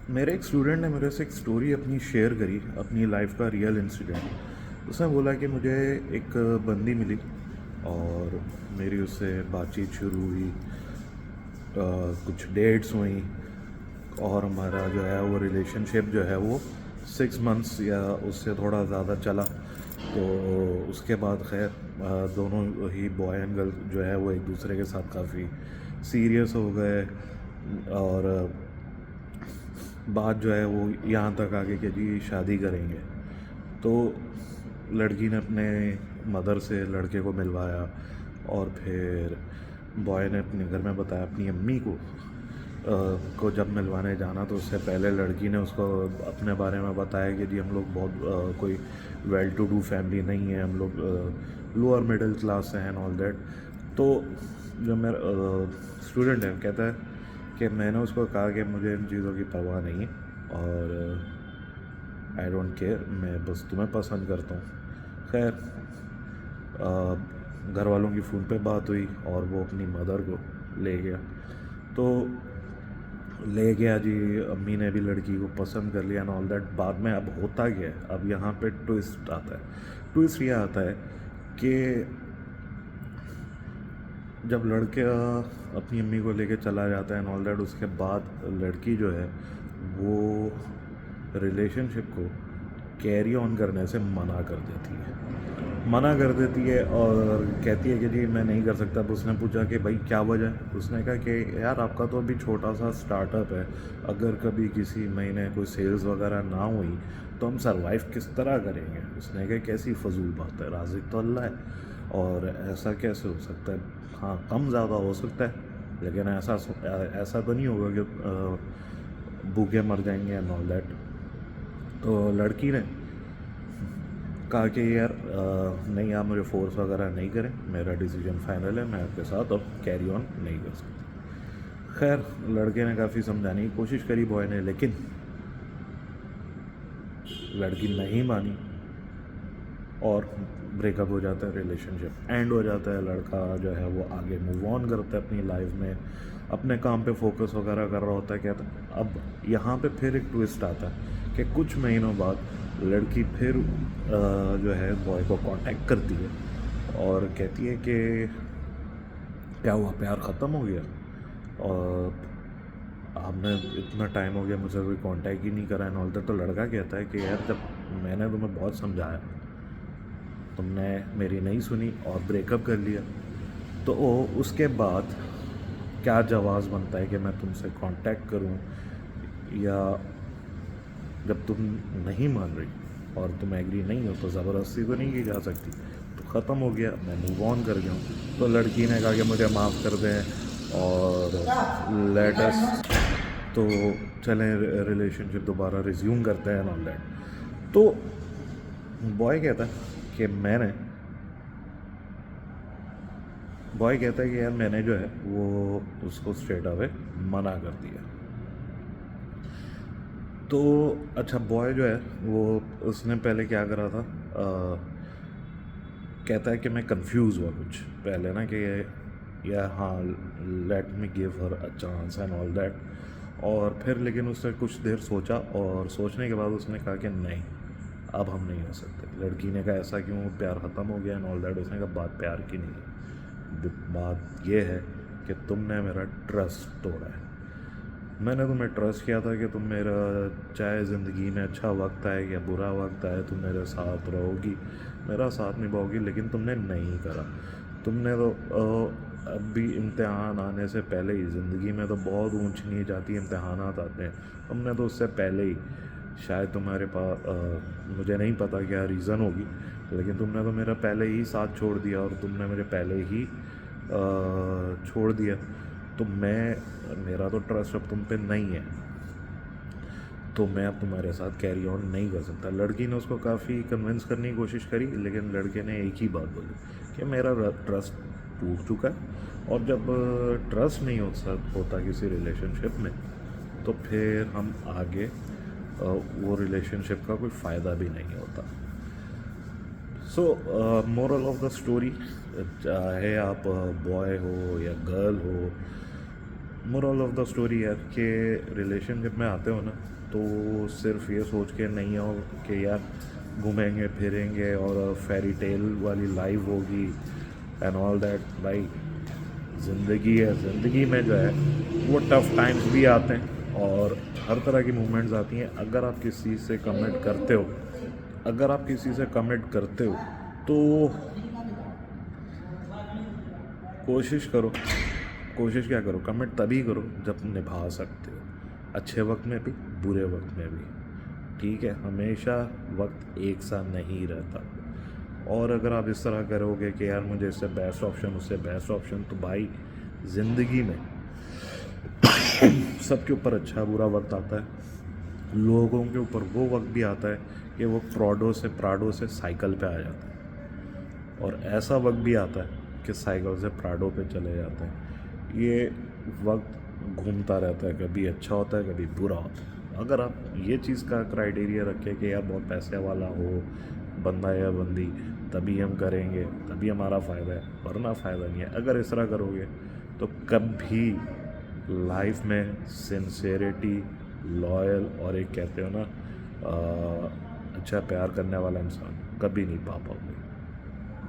मेरे एक स्टूडेंट ने मेरे से एक स्टोरी अपनी शेयर करी, अपनी लाइफ का रियल इंसिडेंट। उसने बोला कि मुझे एक बंदी मिली और मेरी उससे बातचीत शुरू हुई। कुछ डेट्स हुई और हमारा जो है वो रिलेशनशिप जो है वो 6 मंथ्स या उससे थोड़ा ज़्यादा चला। तो उसके बाद खैर दोनों ही बॉय एंड गर्ल जो है वो एक दूसरे के साथ काफ़ी सीरियस हो गए। और बात जो है वो यहाँ तक आ गई कि जी शादी करेंगे। तो लड़की ने अपने मदर से लड़के को मिलवाया और फिर बॉय ने अपने घर में बताया अपनी अम्मी को जब मिलवाने जाना तो उससे पहले लड़की ने उसको अपने बारे में बताया कि जी हम लोग बहुत कोई वेल टू डू फैमिली नहीं है, हम लोग लोअर मिडिल क्लास हैं एंड ऑल दैट। तो जो मेरा स्टूडेंट है कहता है कि मैंने उसको कहा कि मुझे इन चीज़ों की परवाह नहीं है और आई डोंट केयर, मैं बस तुम्हें पसंद करता हूँ। खैर घर वालों की फ़ोन पे बात हुई और वो अपनी मदर को ले गया। तो ले गया जी, अम्मी ने भी लड़की को पसंद कर लिया एंड ऑल दैट। बाद में अब होता क्या है, अब यहाँ पे ट्विस्ट आता है। ट्विस्ट ये आता है कि जब लड़का अपनी अम्मी को लेके चला जाता है एंड ऑल दैट, उसके बाद लड़की जो है वो रिलेशनशिप को कैरी ऑन करने से मना कर देती है। मना कर देती है और कहती है कि जी मैं नहीं कर सकता। तो उसने पूछा कि भाई क्या वजह है। उसने कहा कि यार आपका तो अभी छोटा सा स्टार्टअप है, अगर कभी किसी महीने कोई सेल्स वगैरह ना हुई तो हम सरवाइव किस तरह करेंगे। उसने कहा कैसी फजूल बात है, राज़िक तो अल्लाह है और ऐसा कैसे हो सकता है। हाँ कम ज़्यादा हो सकता है लेकिन ऐसा तो नहीं होगा कि भूखे मर जाएंगे एंड ऑल दैट। तो लड़की ने कहा कि यार नहीं आप मुझे फोर्स वगैरह नहीं करें, मेरा डिसीजन फाइनल है, मैं आपके साथ अब कैरी ऑन नहीं कर सकता। खैर लड़के ने काफ़ी समझाने की कोशिश करी बॉय ने, लेकिन लड़की नहीं मानी और ब्रेकअप हो जाता है, रिलेशनशिप एंड हो जाता है। लड़का जो है वो आगे मूव ऑन करता है अपनी लाइफ में, अपने काम पे फोकस वगैरह कर रहा होता है। कहता है अब यहाँ पे फिर एक ट्विस्ट आता है कि कुछ महीनों बाद लड़की फिर जो है बॉय को कांटेक्ट करती है और कहती है कि क्या हुआ, प्यार ख़त्म हो गया और आपने इतना टाइम हो गया मुझसे कोई कांटेक्ट ही नहीं करा एंड ऑल दैट। तो लड़का कहता है कि यार जब मैंने तुम्हें बहुत समझाया तुमने मेरी नहीं सुनी और ब्रेकअप कर लिया, तो उसके बाद क्या जवाब बनता है कि मैं तुमसे कांटेक्ट करूं, या जब तुम नहीं मान रही और तुम एग्री नहीं हो तो ज़बरदस्ती तो नहीं की जा सकती। तो ख़त्म हो गया, मैं मूव ऑन कर गया हूँ। तो लड़की ने कहा कि मुझे माफ़ कर दें और लेट अस, तो चलें रिलेशनशिप दोबारा रिज्यूम करते हैं ऑन दैट। तो बॉय कहता है कि मैंने बॉय कहता है कि यार मैंने जो है वो उसको स्ट्रेट अवे मना कर दिया। तो अच्छा बॉय जो है वो उसने पहले क्या करा था, कहता है कि मैं कंफ्यूज हुआ कुछ पहले ना कि या हाँ let me give her a chance and all that. और फिर लेकिन उसने कुछ देर सोचा और सोचने के बाद उसने कहा कि नहीं अब हम नहीं हो सकते। लड़की ने कहा ऐसा क्यों, प्यार ख़त्म हो गया एंड ऑल दैट। उसने कहा बात प्यार की नहीं है, बात ये है कि तुमने मेरा ट्रस्ट तोड़ा है। मैंने तुम्हें ट्रस्ट किया था कि तुम मेरा चाहे ज़िंदगी में अच्छा वक्त आए या बुरा वक्त आए तुम मेरे साथ रहोगी, मेरा साथ निभाओगी, लेकिन तुमने नहीं करा। तुमने तो अब भी इम्तिहान आने से पहले ही, ज़िंदगी में तो बहुत ऊंच नीच आती इम्तिहानात आते हैं, तुमने तो उससे पहले ही शायद तुम्हारे पास मुझे नहीं पता क्या रीज़न होगी, लेकिन तुमने तो मेरा पहले ही साथ छोड़ दिया और तुमने मुझे पहले ही छोड़ दिया। तो मेरा तो ट्रस्ट अब तुम पे नहीं है, तो मैं अब तुम्हारे साथ कैरी ऑन नहीं कर सकता। लड़की ने उसको काफ़ी कन्विंस करने की कोशिश करी, लेकिन लड़के ने एक ही बात बोली कि मेरा ट्रस्ट टूट चुका है और जब ट्रस्ट नहीं होता किसी रिलेशनशिप में तो फिर हम आगे वो रिलेशनशिप का कोई फ़ायदा भी नहीं होता। सो मोरल ऑफ द स्टोरी, चाहे आप बॉय हो या गर्ल हो, मोरल ऑफ द स्टोरी है कि रिलेशनशिप में आते हो ना तो सिर्फ ये सोच के नहीं आओ कि यार घूमेंगे फिरेंगे और फेरी टेल वाली लाइफ होगी एंड ऑल दैट। भाई ज़िंदगी है, ज़िंदगी में जो है वो टफ़ टाइम्स भी आते हैं और हर तरह की मूवमेंट्स आती हैं। अगर आप किसी चीज़ से कमिट करते हो, अगर आप किसी से कमिट करते हो तो कोशिश करो, कोशिश क्या करो, कमिट तभी करो जब निभा सकते हो, अच्छे वक्त में भी बुरे वक्त में भी। ठीक है, हमेशा वक्त एक सा नहीं रहता। और अगर आप इस तरह करोगे कि यार मुझे इससे बेस्ट ऑप्शन उससे बेस्ट ऑप्शन, तो भाई ज़िंदगी में सबके ऊपर अच्छा बुरा वक्त आता है। लोगों के ऊपर वो वक्त भी आता है कि वो प्राडो से साइकिल पे आ जाते हैं, और ऐसा वक्त भी आता है कि साइकिल से प्राडो पे चले जाते हैं। ये वक्त घूमता रहता है, कभी अच्छा होता है कभी बुरा होता है। अगर आप ये चीज़ का क्राइटेरिया रखें कि यार बहुत पैसे वाला हो बंदा या बंदी तभी हम करेंगे, तभी हमारा फ़ायदा है, वरना फ़ायदा नहीं है। अगर इस तरह करोगे तो कभी लाइफ में सिंसेरिटी, लॉयल और एक कहते हो ना अच्छा प्यार करने वाला इंसान कभी नहीं पा पाओगे।